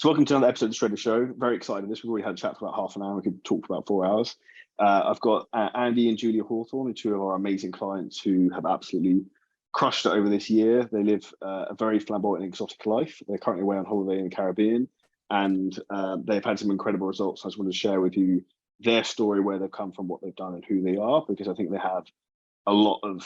So welcome to another episode of the Shredder Show. Very excited. We've already had a chat for about half an hour. We could talk for about 4 hours. I've got Andy and Julia Hawthornes, two of our amazing clients who have absolutely crushed it over this year. They live a very flamboyant and exotic life. They're currently away on holiday in the Caribbean, and they've had some incredible results. I just wanted to share with you their story, where they've come from, what they've done, and who they are, because I think they have a lot of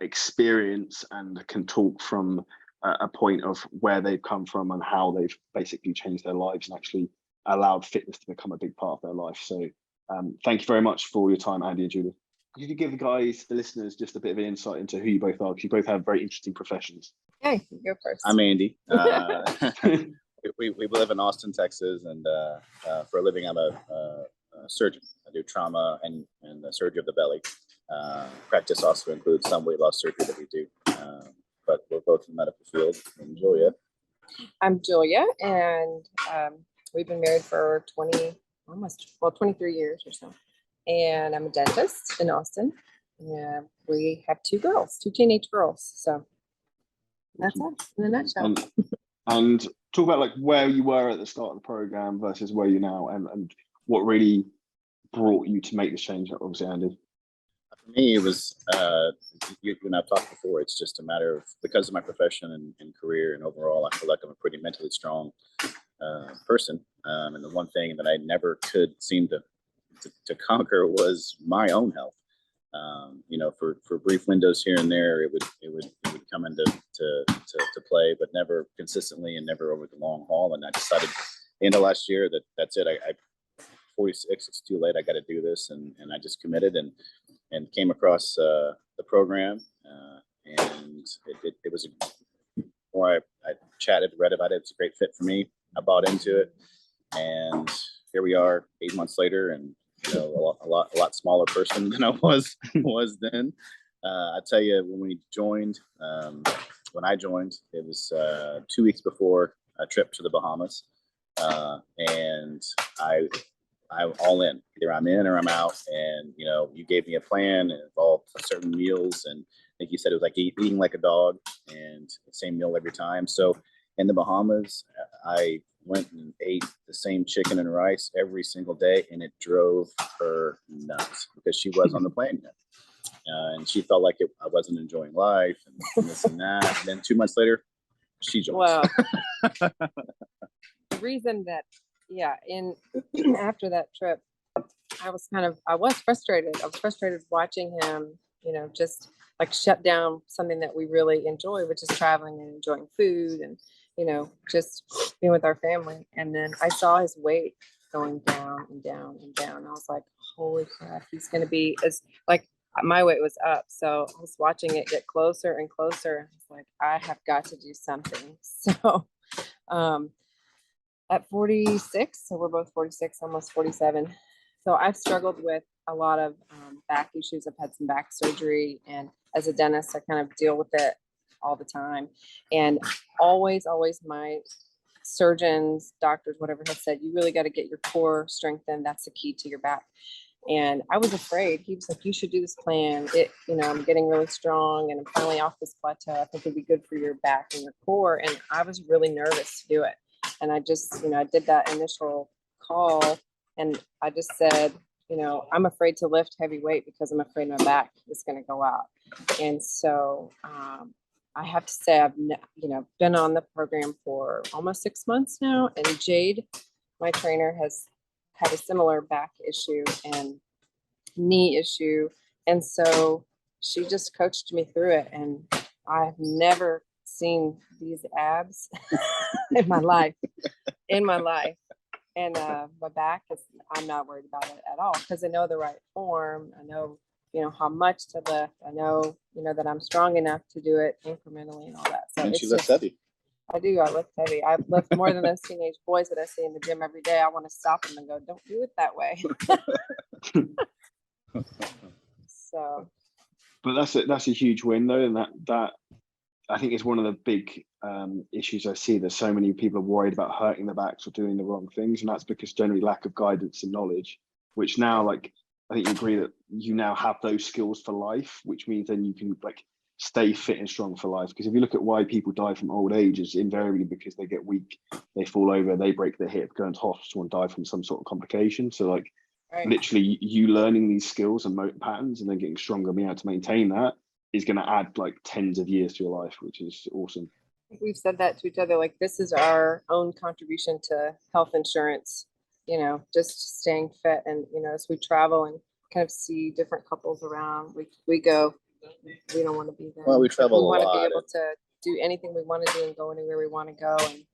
experience and can talk from a point of where they've come from and how they've basically changed their lives and actually allowed fitness to become a big part of their life. So thank you very much for your time, Andy and Julia. Could you give the guys, the listeners, just a bit of an insight into who you both are? Because you both have very interesting professions. Hey, you go first. I'm Andy. We live in Austin, Texas, and for a living, I'm a surgeon. I do trauma and surgery of the belly. Practice also includes some weight loss surgery that we do. But we're both in the medical field. And Julia. I'm Julia, and we've been married for 23 years or so. And I'm a dentist in Austin. Yeah, we have two teenage girls. So that's us in a nutshell. And talk about like where you were at the start of the program versus where you're now, and what really brought you to make this change. Obviously, Andy. For me, it was, you and I've talked before, it's just a matter of, because of my profession and career and overall, I feel like I'm a pretty mentally strong person. And the one thing that I never could seem to conquer was my own health. For brief windows here and there, it would come into play, but never consistently and never over the long haul. And I decided the end of last year that's it. I 46, it's too late. I got to do this, and I just committed and came across the program, and it was more. I chatted, read about it. It's a great fit for me. I bought into it, and here we are, 8 months later, and a lot smaller person than I was then. I tell you, when I joined, it was 2 weeks before a trip to the Bahamas, and I'm all in. Either I'm in or I'm out. And you gave me a plan. It involved certain meals, and I think you said it was like eating like a dog, and the same meal every time. So in the Bahamas, I went and ate the same chicken and rice every single day, and it drove her nuts because she was on the plane yet. And she felt like I wasn't enjoying life and this and that. And then 2 months later, she joined. Well, the reason that, after that trip, I was frustrated. I was frustrated watching him, just like shut down something that we really enjoy, which is traveling and enjoying food and, just being with our family. And then I saw his weight going down and down and down. I was like, holy crap, he's going to be my weight was up. So I was watching it get closer and closer. I was like, I have got to do something. So, at 46, so we're both 46, almost 47. So I've struggled with a lot of back issues. I've had some back surgery, and as a dentist, I kind of deal with it all the time. And always my surgeons, doctors, whatever, have said, you really got to get your core strengthened. That's the key to your back. And I was afraid. He was like, you should do this plan. I'm getting really strong, and I'm finally off this plateau. I think it'd be good for your back and your core. And I was really nervous to do it. And I just, I did that initial call, and I just said, I'm afraid to lift heavy weight because I'm afraid my back is going to go out. And so I have to say I've, been on the program for almost 6 months now. And Jade, my trainer, has had a similar back issue and knee issue. And so she just coached me through it. And I've never seen these abs in my life. And my back I'm not worried about it at all, because I know the right form. I know, how much to lift. I know, that I'm strong enough to do it incrementally and all that. So and she lifts heavy. I do. I lift heavy. I lift more than those teenage boys that I see in the gym every day. I want to stop them and go, don't do it that way. So. But that's a huge win though, and that I think is one of the big issues I see. There's so many people are worried about hurting their backs or doing the wrong things, and that's because generally lack of guidance and knowledge, which now, I think you agree that you now have those skills for life, which means then you can stay fit and strong for life. Because if you look at why people die from old age, it's invariably because they get weak, they fall over, they break their hip, go into hospital and die from some sort of complication. So like literally you learning these skills and motor patterns and then getting stronger and being able to maintain that is going to add like tens of years to your life, which is awesome. We've said that to each other, like this is our own contribution to health insurance, you know, just staying fit. And, you know, as we travel and kind of see different couples around, we go, we don't want to be there. Well, we travel we a want lot. to be able to do anything we want to do and go anywhere we want to go and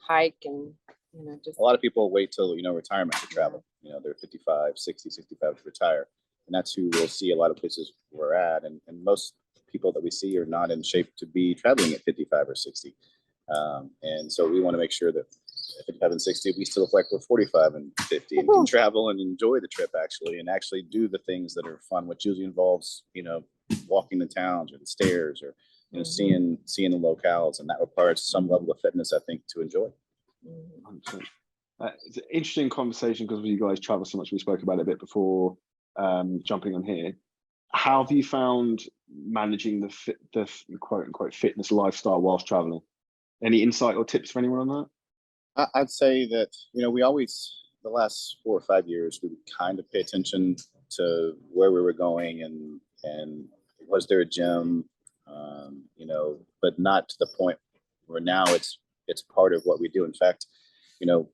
hike and, you know, just A lot of people wait till, you know, retirement to travel. You know, they're 55, 60, 65 to retire. And that's who we'll see a lot of places we're at. And most people that we see are not in shape to be traveling at 55 or 60. And so we want to make sure that at 55 and 60, we still look like we're 45 and 50 and can travel and enjoy the trip and actually do the things that are fun, which usually involves, you know, walking the towns or the stairs or, you know, seeing the locales. And that requires some level of fitness, I think, to enjoy. It's an interesting conversation because you guys travel so much. We spoke about it a bit before jumping on here. How have you found managing the quote unquote fitness lifestyle whilst traveling? Any insight or tips for anyone on that? I'd say that, you know, we always, the last 4 or 5 years, we would kind of pay attention to where we were going and was there a gym, you know, but not to the point where now it's part of what we do. In fact, you know,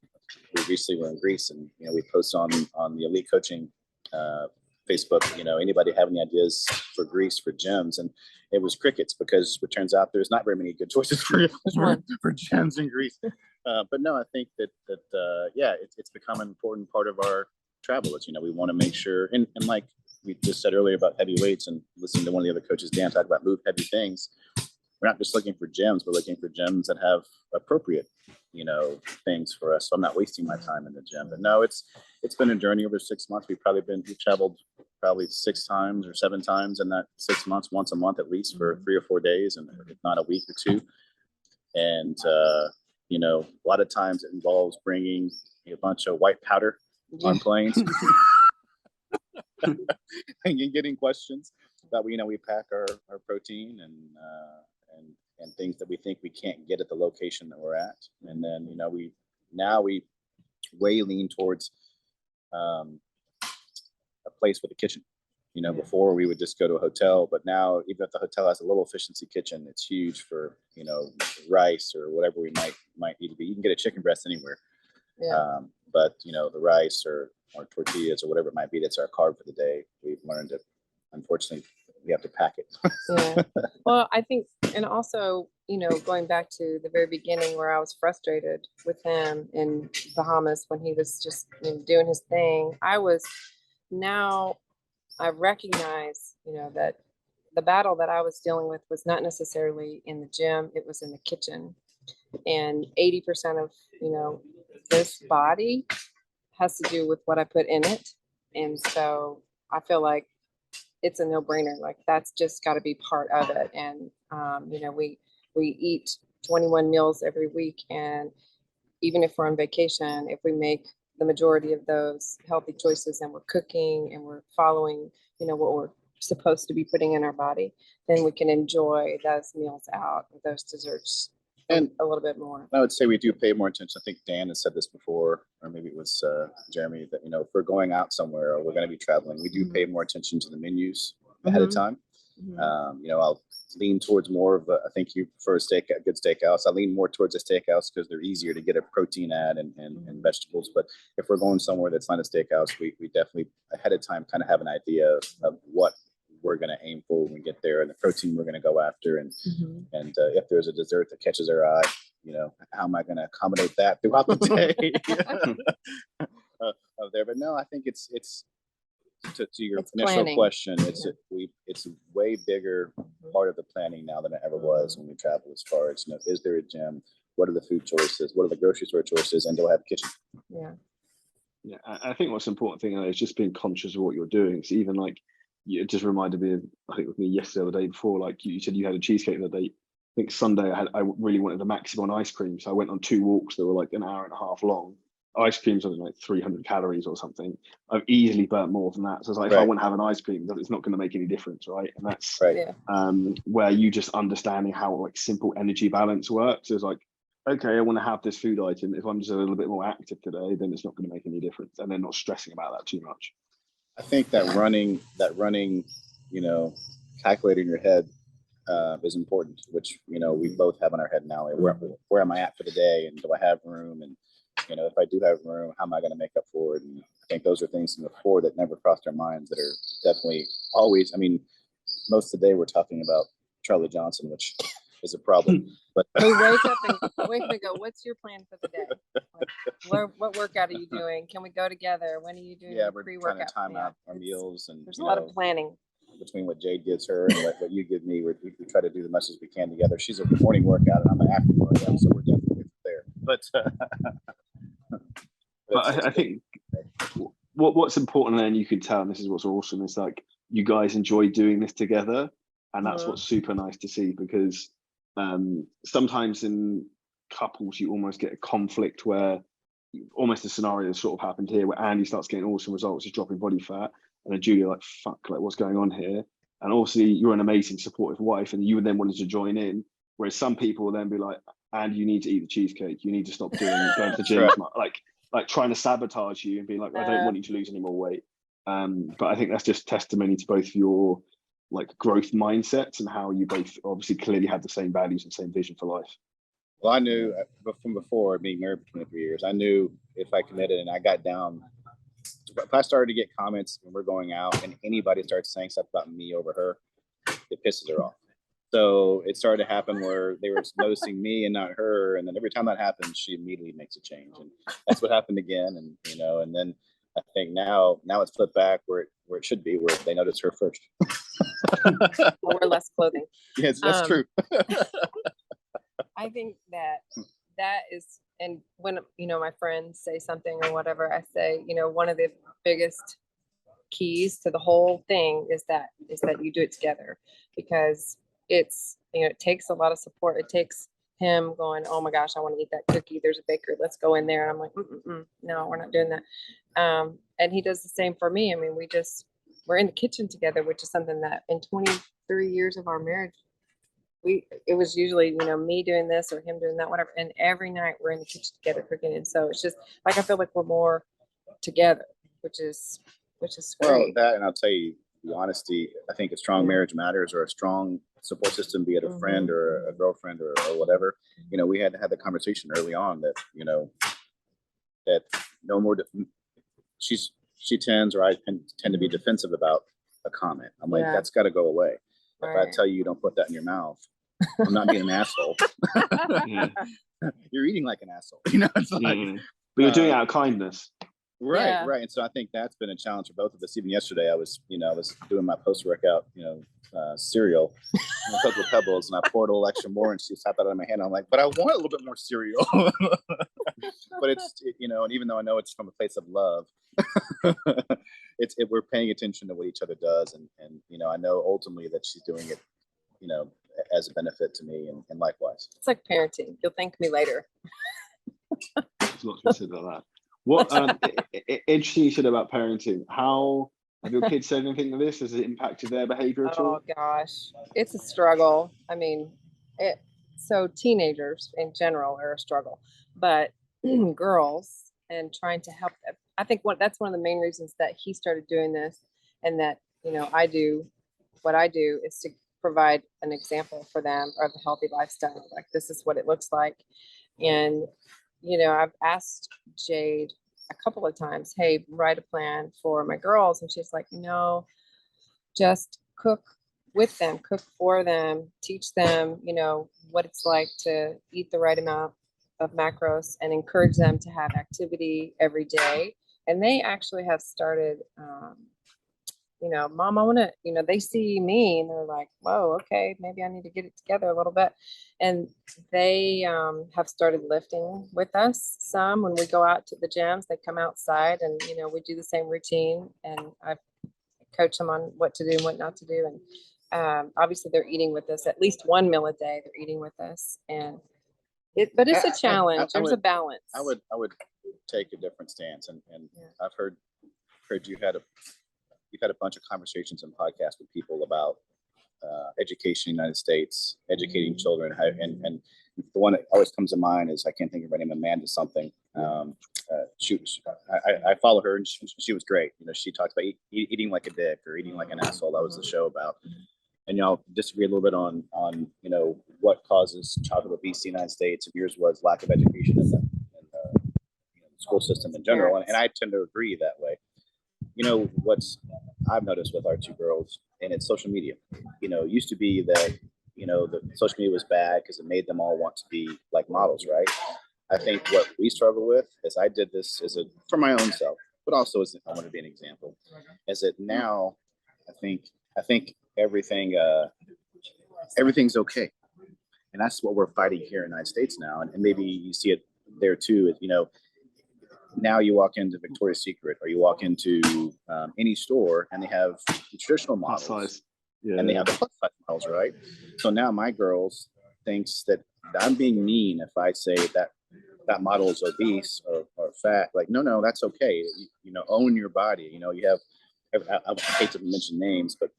we recently were in Greece and, you know, we post on the Elite Coaching Facebook, you know, anybody have any ideas for Greece for gyms? And it was crickets because it turns out there's not very many good choices for gyms in Greece. But no, I think that yeah, it's become an important part of our travel. It's, you know, we want to make sure, and like we just said earlier about heavy weights and listening to one of the other coaches, Dan, talk about move heavy things. We're not just looking for gyms, we're looking for gyms that have appropriate, you know, things for us. So I'm not wasting my time in the gym. But no, it's been a journey over 6 months. We've traveled probably 6 times or 7 times in that 6 months, once a month at least for 3 or 4 days, and if not a week or 2. And you know, a lot of times it involves bringing a bunch of white powder on planes and getting questions that we pack our protein and things that we think we can't get at the location that we're at. And then, you know, we way lean towards a place with a kitchen. You know, before we would just go to a hotel, but now even if the hotel has a little efficiency kitchen, it's huge for, you know, rice or whatever we might need to be. You can get a chicken breast anywhere. But, you know, the rice or tortillas or whatever it might be, that's our carb for the day. We've learned that, unfortunately, we have to pack it. Yeah. Well, I think, and also, you know, going back to the very beginning where I was frustrated with him in Bahamas when he was just, you know, doing his thing, I recognize, you know, that the battle that I was dealing with was not necessarily in the gym, it was in the kitchen. And 80% of, you know, this body has to do with what I put in it. And so I feel like it's a no-brainer. Like that's just got to be part of it. And, you know, we eat 21 meals every week. And even if we're on vacation, if we make the majority of those healthy choices and we're cooking and we're following, you know, what we're supposed to be putting in our body, then we can enjoy those meals out, those desserts, and a little bit more. I would say we do pay more attention. I think Dan has said this before, or maybe it was Jeremy, that, you know, if we're going out somewhere or we're going to be traveling, we do pay more attention to the menus ahead of time. You know, I'll lean towards more of I think you prefer a good steakhouse. I lean more towards a steakhouse because they're easier to get a protein at and vegetables. But if we're going somewhere that's not a steakhouse, we definitely ahead of time kind of have an idea of what we're going to aim for when we get there and the protein we're going to go after. And if there's a dessert that catches our eye, you know, how am I going to accommodate that throughout the day of there? But no, I think it's to your initial planning question, it's a way bigger part of the planning now than it ever was when we travel, as far as, you know, is there a gym? What are the food choices? What are the grocery store choices? And do I have a kitchen? Yeah, I think what's important thing is just being conscious of what you're doing. So even like, it just reminded me of, I think with me yesterday or the day before, like you said you had a cheesecake the day. I think Sunday I really wanted a maximum ice cream. So I went on 2 walks that were like an hour and a half long. ice cream's something like 300 calories or something. I've easily burnt more than that. So it's like, if I Right. want to have an ice cream, it's not going to make any difference, right? And that's Right. Yeah. where you just understanding how like simple energy balance works. It's like, okay, I want to have this food item. If I'm just a little bit more active today, then it's not going to make any difference. And then not stressing about that too much. I think that running, calculator in your head is important, which, we both have in our head now. Like, where am I at for the day? And do I have room? And, if I do have room, how am I going to make up for it? And I think those are things before that never crossed our minds that are definitely always, most of the day we're talking about Charlie Johnson, which is a problem. But We wake up and go, what's your plan for the day? Like, what workout are you doing? Can we go together? When are you doing yeah, we're pre-workout? trying to time out our meals, and There's a lot of planning. between what Jade gives her and what you give me, we try to do the much as we can together. She's a morning workout and I'm an afternoon workout, so we're definitely there. But I think what's important, and you can tell, and this is what's awesome, is like you guys enjoy doing this together, and that's what's super nice to see, because sometimes in couples you almost get a conflict where almost a scenario sort of happened here where Andy starts getting awesome results, is dropping body fat, and then Julia like, fuck, like what's going on here? And also you're an amazing supportive wife and you would then wanted to join in, whereas some people will then be like, and you need to eat the cheesecake, you need to stop going to the gym, like trying to sabotage you and be like, I don't want you to lose any more weight. But I think that's just testimony to both your like growth mindsets and how you both obviously clearly have the same values and same vision for life. Well, I knew from before being married for 23 years, I knew if I committed and I got down, if I started to get comments when we're going out and anybody starts saying stuff about me over her, it pisses her off. So it started to happen where they were noticing me and not her. And then every time that happens, she immediately makes a change. And that's what happened again. And, and then I think now it's flipped back where it should be, where they notice her first. Or less clothing. Yes, that's true. I think that is, and when, my friends say something or whatever, I say, one of the biggest keys to the whole thing is that you do it together, because it's, it takes a lot of support. It takes him going, oh my gosh, I want to eat that cookie. There's a bakery. Let's go in there. And I'm like, no, we're not doing that. And he does the same for me. We're in the kitchen together, which is something that in 23 years of our marriage, it was usually, me doing this or him doing that, whatever. And every night we're in the kitchen together cooking. And so it's just like, I feel like we're more together, which is great. Well, that, and I'll tell you, the honesty, I think a strong marriage matters, or a strong support system, be it a friend or a girlfriend or whatever. We had to have the conversation early on that, that no more, she tends, or I tend to be defensive about a comment. I'm like, that's got to go away. Right. If I tell you don't put that in your mouth, I'm not being an asshole. You're eating like an asshole. It's like, but you're doing it out of kindness. Right. And so I think that's been a challenge for both of us. Even yesterday, I was doing my post-workout, cereal, and a couple of pebbles, and I poured a little extra more, and she slapped that out of my hand. I'm like, but I want a little bit more cereal. But it's, and even though I know it's from a place of love, we're paying attention to what each other does, and I know ultimately that she's doing it, as a benefit to me, and likewise. It's like parenting. You'll thank me later. There's lots to say about that. What interesting you said about parenting. How have your kids said anything to this? Has it impacted their behavior at all? Oh gosh, it's a struggle. So teenagers in general are a struggle, but girls, and trying to help them. I think that's one of the main reasons that he started doing this, and that what I do is to provide an example for them of a healthy lifestyle. Like, this is what it looks like. And I've asked Jade a couple of times, hey, write a plan for my girls. And she's like, just cook with them, cook for them, teach them, what it's like to eat the right amount of macros, and encourage them to have activity every day. And they actually have started, Mom, I want to, they see me and they're like, whoa, okay, maybe I need to get it together a little bit. And they have started lifting with us some. When we go out to the gyms, they come outside and, we do the same routine, and I coach them on what to do and what not to do. And obviously they're eating with us at least one meal a day. They're eating with us, but it's a challenge. There's a balance. I would take a different stance. And Yeah. I've heard you've had a bunch of conversations and podcasts with people about education in the United States, educating children, and the one that always comes to mind is, I can't think of her name, Amanda something. I follow her, and she was great. You know, she talks about eating like a dick or eating like an asshole. That was the show about. And y'all disagree a little bit on you know, what causes childhood obesity in the United States, and yours was lack of education in the you know, school system in general. And I tend to agree that way. You know, what's I've noticed with our two girls, and it's social media. You know, it used to be that, you know, the social media was bad because it made them all want to be like models, right? I think what we struggle with is, I did this for my own self, but also as I want to be an example, is that now I think everything's okay. And that's what we're fighting here in the United States now. And maybe you see it there too. You know, now you walk into Victoria's Secret, or you walk into any store, and they have the traditional models, size. Yeah. and they have the plus size models, right? So now my girls thinks that I'm being mean if I say that model is obese or fat. Like, no, that's okay. You know, own your body. You know, you have, I hate to mention names, but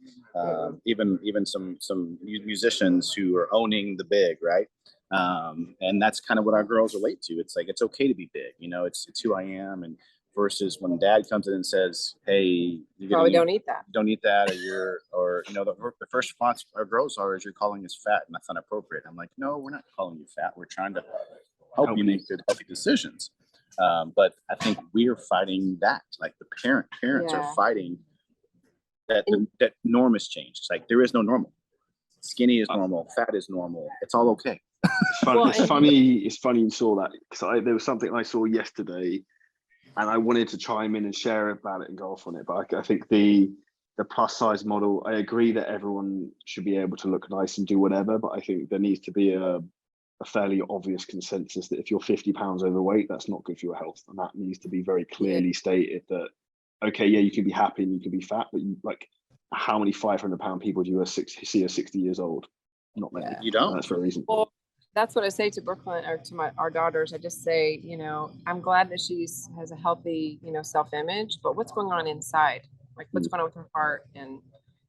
even some musicians who are owning the big, right? And that's kind of what our girls relate to. It's like, it's okay to be big. You know, it's who I am. And versus when dad comes in and says, hey, you Probably don't eat that. Don't eat that, or you know, the first response our girls are is, you're calling us fat, and that's not appropriate. I'm like, no, we're not calling you fat. We're trying to help you make good, healthy decisions. But I think we're fighting that. Like, the parents are fighting that that norm has changed. Like, there is no normal. Skinny is normal. Fat is normal. It's all okay. It's funny you saw that, because there was something I saw yesterday, and I wanted to chime in and share about it and go off on it. But I think the plus size model, I agree that everyone should be able to look nice and do whatever, but I think there needs to be a fairly obvious consensus that if you're 50 pounds overweight, that's not good for your health. And that needs to be very clearly stated that, okay, yeah, you can be happy and you can be fat, but how many 500-pound people do you see as 60 years old? Not many. You don't. And that's for a reason. Well, that's what I say to Brooklyn, or to our daughters. I just say, you know, I'm glad that has a healthy, you know, self-image, but what's going on inside? Like, what's going on with her heart? And,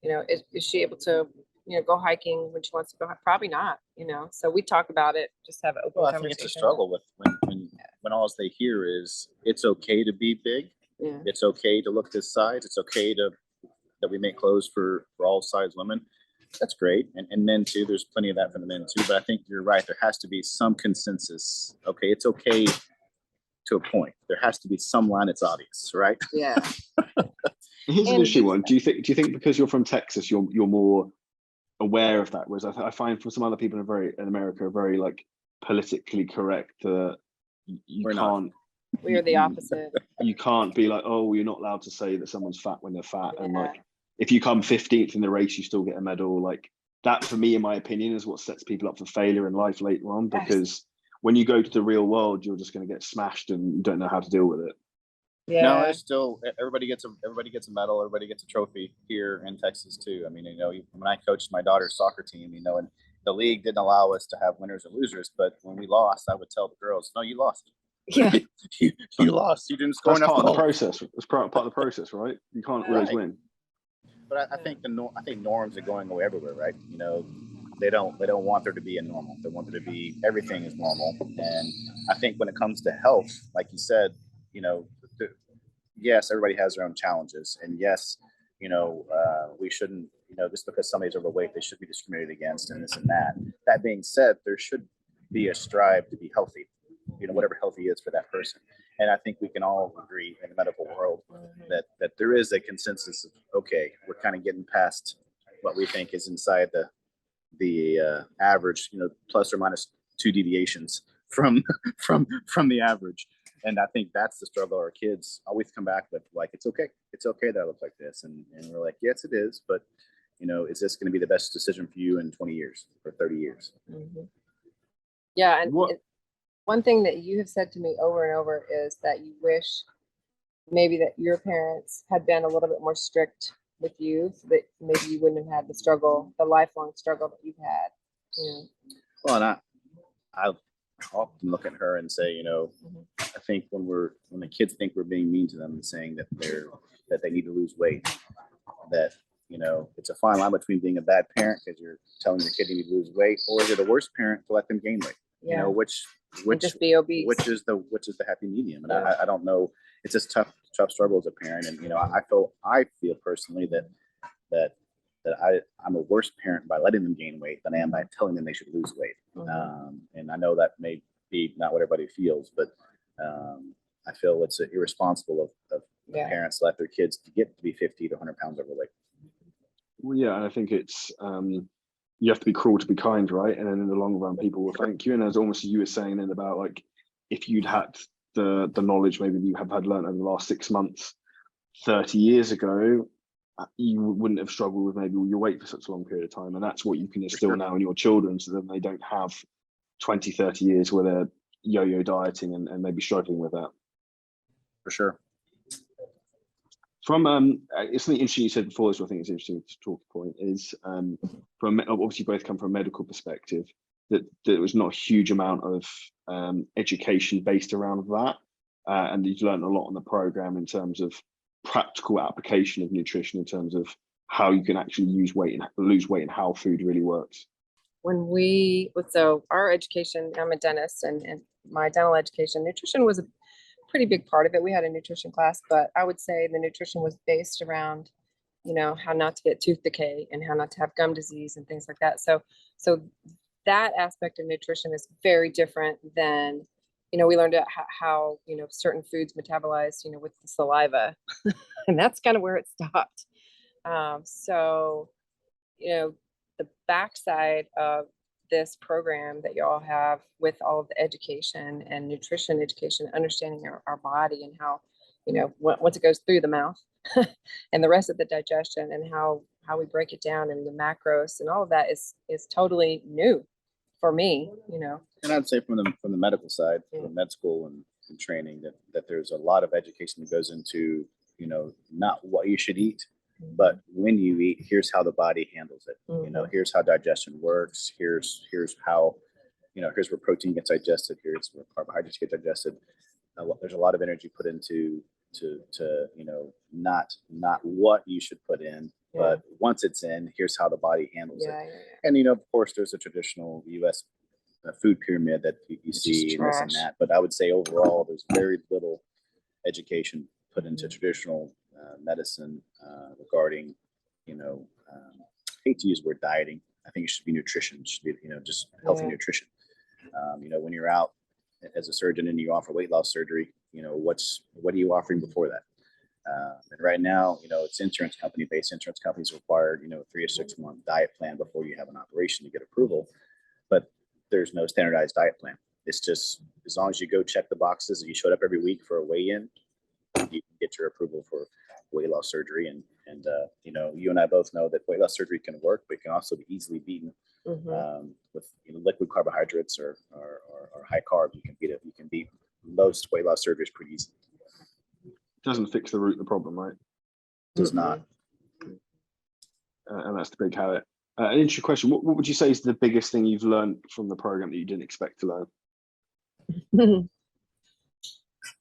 you know, is she able to, you know, go hiking when she wants to go? Probably not, you know. So we talk about it, just have an open conversation. I think it's a struggle with when all they hear is, it's okay to be big. Yeah. It's okay to look this size. It's okay that we make clothes for all size women. That's great. And men too. There's plenty of that for the men too. But I think you're right. There has to be some consensus. Okay, it's okay to a point. There has to be some line that's obvious, right? Yeah. Here's an interesting one. Do you think because you're from Texas, you're more aware of that? Whereas I find for some other people in America are very like politically correct. You can't. We are the opposite. You can't be like, oh, you're not allowed to say that someone's fat when they're fat, and like, if you come 15th in the race, you still get a medal. Like, that, for me, in my opinion, is what sets people up for failure in life later on. Because when you go to the real world, you're just going to get smashed and you don't know how to deal with it. Yeah. No, it's still, everybody gets a medal. Everybody gets a trophy here in Texas too. I mean, you know, when I coached my daughter's soccer team, you know, and the league didn't allow us to have winners and losers, but when we lost, I would tell the girls, no, you lost. Yeah. you lost. You didn't score That's enough. part of the process. It's part of the process, right? You can't always win. But I think norms are going away everywhere, right? You know, they don't want there to be a normal. They want there to be, everything is normal. And I think when it comes to health, like you said, you know, yes, everybody has their own challenges, and yes, you know, we shouldn't, you know, just because somebody's overweight, they should be discriminated against and this and that. That being said, there should be a strive to be healthy, you know, whatever healthy is for that person. And I think we can all agree in the medical world that there is a consensus of, okay, we're kind of getting past what we think is inside the average, you know, plus or minus 2 deviations from the average. And I think that's the struggle our kids always come back with, like, it's okay that I look like this. And we're like, yes, it is. But, you know, is this going to be the best decision for you in 20 years or 30 years? Mm-hmm. Yeah. And one thing that you have said to me over and over is that you wish maybe that your parents had been a little bit more strict with you, so that maybe you wouldn't have had the lifelong struggle that you've had. You know? Well, and often look at her and say, you know, I think when the kids think we're being mean to them and saying that they need to lose weight, that, you know, it's a fine line between being a bad parent because you're telling your kid you need to lose weight, or is it a worse parent to let them gain weight? Yeah. You know, which just be obese. which is the happy medium? And Yeah. I don't know. It's just tough struggle as a parent. And, you know, I feel personally that I'm a worse parent by letting them gain weight than I am by telling them they should lose weight. And I know that may be not what everybody feels, but I feel it's irresponsible of parents to let their kids get to be 50 to 100 pounds overweight. Well, yeah, and I think it's you have to be cruel to be kind, right? And then in the long run, people will thank you. And as almost as you were saying then about like, if you'd had the knowledge maybe you have had learned over the last 6 months, 30 years ago, you wouldn't have struggled with maybe your weight for such a long period of time. And that's what you can instill now in your children, so that they don't have 20, 30 years where they're yo-yo dieting and maybe struggling with that. For sure. From it's something interesting you said before, so I think it's interesting to talk point is from obviously both come from a medical perspective, that there was not a huge amount of education based around that, and you've learned a lot on the program in terms of practical application of nutrition, in terms of how you can actually lose weight and how food really works. So our education, I'm a dentist, and my dental education, nutrition was a pretty big part of it. We had a nutrition class, but I would say the nutrition was based around, you know, how not to get tooth decay and how not to have gum disease and things like that. So that aspect of nutrition is very different than, you know, we learned how you know, certain foods metabolize, you know, with the saliva, and that's kind of where it stopped. So, you know, the backside of this program that you all have with all of the education and nutrition education, understanding our body and how, you know, once it goes through the mouth and the rest of the digestion, and how we break it down and the macros and all of that is totally new for me, you know. And I'd say from the medical side, from med school and training, that there's a lot of education that goes into, you know, not what you should eat, but when you eat, here's how the body handles it. You know, here's how digestion works. Here's how, you know, here's where protein gets digested. Here's where carbohydrates get digested. There's a lot of energy put into you know, not what you should put in, but once it's in, here's how the body handles it. And, you know, of course, there's a traditional U.S. Food pyramid that you see and this and that. But I would say overall, there's very little education put into traditional medicine regarding, you know, I hate to use the word dieting. I think it should be nutrition. It should be, you know, just healthy nutrition. You know, when you're out as a surgeon and you offer weight loss surgery, you know, what are you offering before that? And right now, you know, it's insurance company based. Insurance companies require, you know, 3 to 6 month diet plan before you have an operation to get approval. But there's no standardized diet plan. It's just, as long as you go check the boxes and you showed up every week for a weigh-in, you can get your approval for weight loss surgery. And you know, you and I both know that weight loss surgery can work, but it can also be easily beaten with, you know, liquid carbohydrates or high carb. You can beat most weight loss surgeries pretty easily. Doesn't fix the root of the problem, right? Does not. And that's the big habit. An interesting question. What would you say is the biggest thing you've learned from the program that you didn't expect to learn?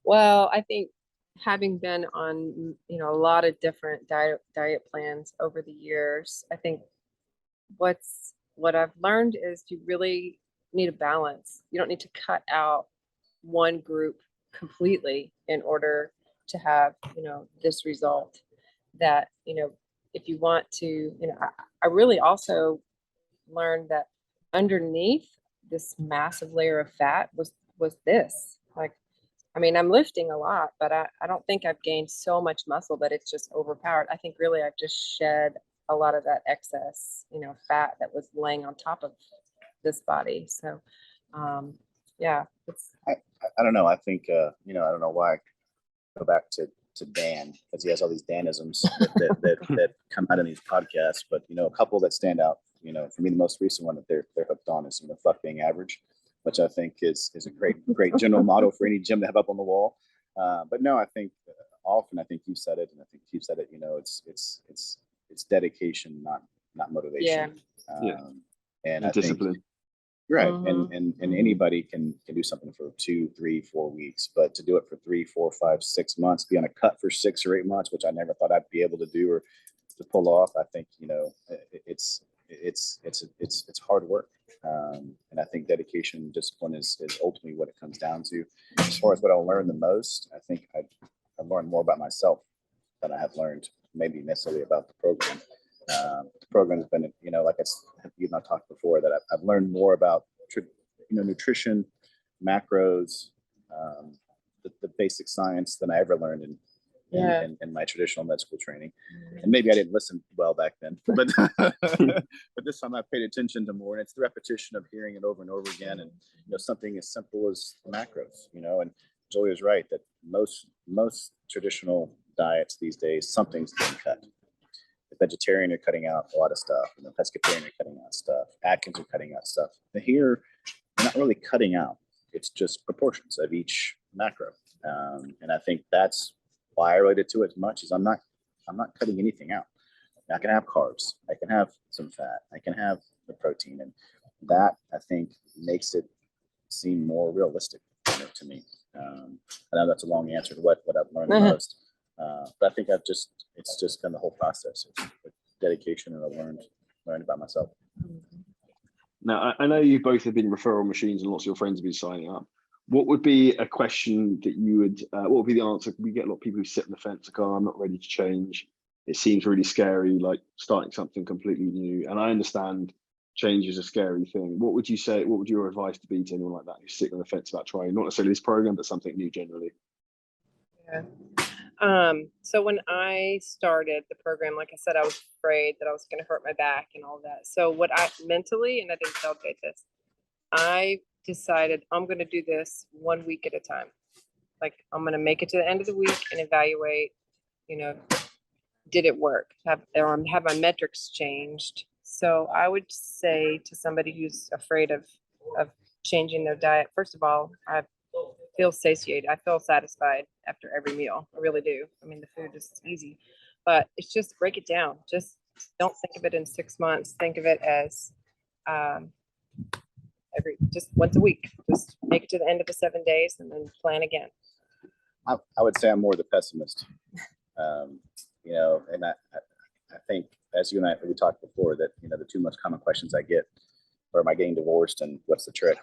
Well, I think having been on, you know, a lot of different diet plans over the years, I think what I've learned is you really need a balance. You don't need to cut out one group completely in order to have, you know, this result. That, you know, if you want to, you know, I really also learned that underneath this massive layer of fat was this. Like, I mean, I'm lifting a lot, but I don't think I've gained so much muscle that it's just overpowered. I think really I've just shed a lot of that excess, you know, fat that was laying on top of this body. So, yeah, it's. I don't know. I think, you know, I don't know why I go back to Dan, because he has all these Danisms that come out in these podcasts. But, you know, a couple that stand out, you know, for me, the most recent one that they're hooked on is, you know, fuck being average, which I think is a great general motto for any gym to have up on the wall. But no, I think often, I think you said it, and I think you said it, you know, it's dedication, not motivation. Yeah. And I discipline. think, Right. Mhm. And anybody can do something for 2, 3, 4 weeks, but to do it for 3, 4, 5, 6 months, be on a cut for 6 or 8 months, which I never thought I'd be able to do or to pull off. I think, it's hard work. And I think dedication and discipline is ultimately what it comes down to. As far as what I learned the most, I think I've learned more about myself than I have learned maybe necessarily about the program. The program has been, like you and I talked before, that I've learned more about, nutrition, macros, the basic science than I ever learned in my traditional med school training. And maybe I didn't listen well back then, but but this time I paid attention to more, and it's the repetition of hearing it over and over again. And something as simple as macros, and Julia's right that most traditional diets these days, something's being cut. The vegetarian are cutting out a lot of stuff, and the pescatarian are cutting out stuff. Atkins are cutting out stuff. But here, they're not really cutting out. It's just proportions of each macro, and I think that's why I related to it as much as I'm not cutting anything out. I can have carbs. I can have some fat. I can have the protein, and that I think makes it seem more realistic to me. I know that's a long answer to what I've learned the most. But I think it's just been the whole process of dedication, and I learned about myself. Now, I know you both have been referral machines and lots of your friends have been signing up. What would be a question that you would, what would be the answer? We get a lot of people who sit on the fence, like, oh, I'm not ready to change. It seems really scary, like starting something completely new. And I understand change is a scary thing. What would you say, what would your advice to be to anyone like that who's sitting on the fence about trying, not necessarily this program, but something new generally? Yeah. So when I started the program, like I said, I was afraid that I was going to hurt my back and all that. So what I mentally, and I didn't tell Kate this, I decided I'm going to do this 1 week at a time. Like I'm going to make it to the end of the week and evaluate, did it work? Have my metrics changed? So I would say to somebody who's afraid of changing their diet, first of all, I feel satiated. I feel satisfied after every meal. I really do. I mean, the food is easy, but it's just break it down. Just don't think of it in 6 months. Think of it as just once a week. Just make it to the end of the 7 days and then plan again. I would say I'm more the pessimist. And I think, as you and we talked before, that the two most common questions I get are, am I getting divorced and what's the trick?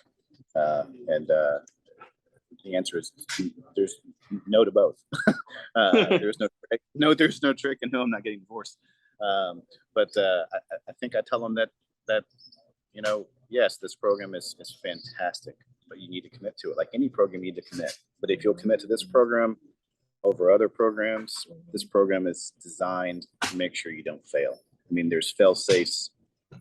And the answer is there's no to both. There's no trick, and no, I'm not getting divorced. But I think I tell them that yes, this program is fantastic, but you need to commit to it. Like any program, you need to commit. But if you'll commit to this program over other programs, this program is designed to make sure you don't fail. I mean, there's fail safes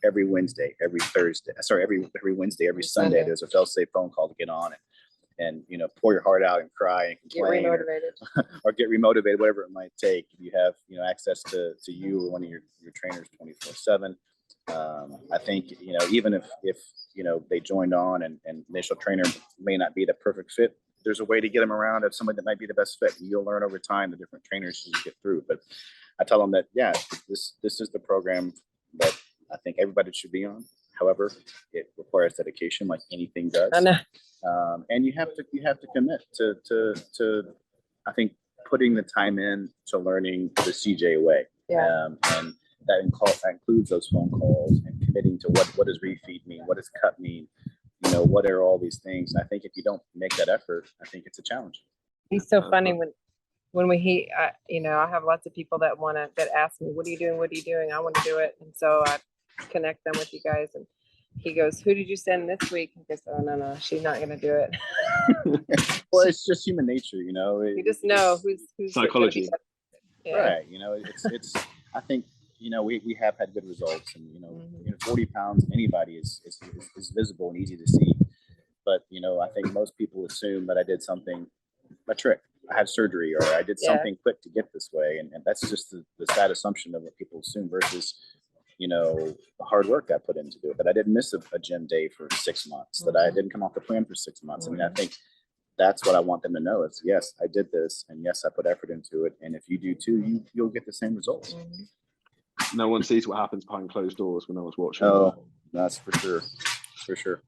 every Wednesday, every Thursday. Sorry, every Wednesday, every Sunday. There's a fail safe phone call to get on and pour your heart out and cry and complain, get remotivated. or get remotivated, whatever it might take. You have access to you or one of your trainers 24/7. I think even if they joined on and initial trainer may not be the perfect fit, there's a way to get them around of somebody that might be the best fit. You'll learn over time the different trainers as you get through. But I tell them that this is the program that I think everybody should be on. However, it requires dedication, like anything does. I know. And you have to commit to I think putting the time in to learning the CJ way. Yeah. And that includes those phone calls and committing to what does refeed mean, what does cut mean, what are all these things. And I think if you don't make that effort, I think it's a challenge. He's so funny when I have lots of people that ask me, what are you doing? I want to do it. And so I connect them with you guys, and he goes, who did you send this week? He goes, oh no, she's not going to do it. Well, it's just human nature, You just know who's psychology. Right. It's I think, we have had good results, and 40 pounds in anybody is visible and easy to see. But I think most people assume that I did something, a trick. I had surgery, or I did something quick to get this way, and that's just the sad assumption of what people assume versus the hard work I put into it. That I didn't miss a gym day for 6 months. That I didn't come off the plan for 6 months. I mean, I think that's what I want them to know is, yes, I did this, and yes, I put effort into it. And if you do too, you'll get the same results. No one sees what happens behind closed doors when no one's watching. Oh, that's for sure. for sure.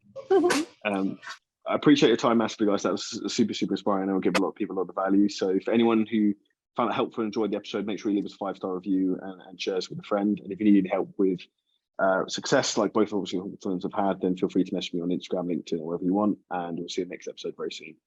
I appreciate your time massively, guys. That was super, super inspiring. And it'll give a lot of people a lot of value. So for anyone who found it helpful and enjoyed the episode, make sure you leave us a 5-star review and share us with a friend. And if you need any help with success, like both obviously Hawthornes have had, then feel free to message me on Instagram, LinkedIn, or wherever you want. And we'll see you next episode very soon.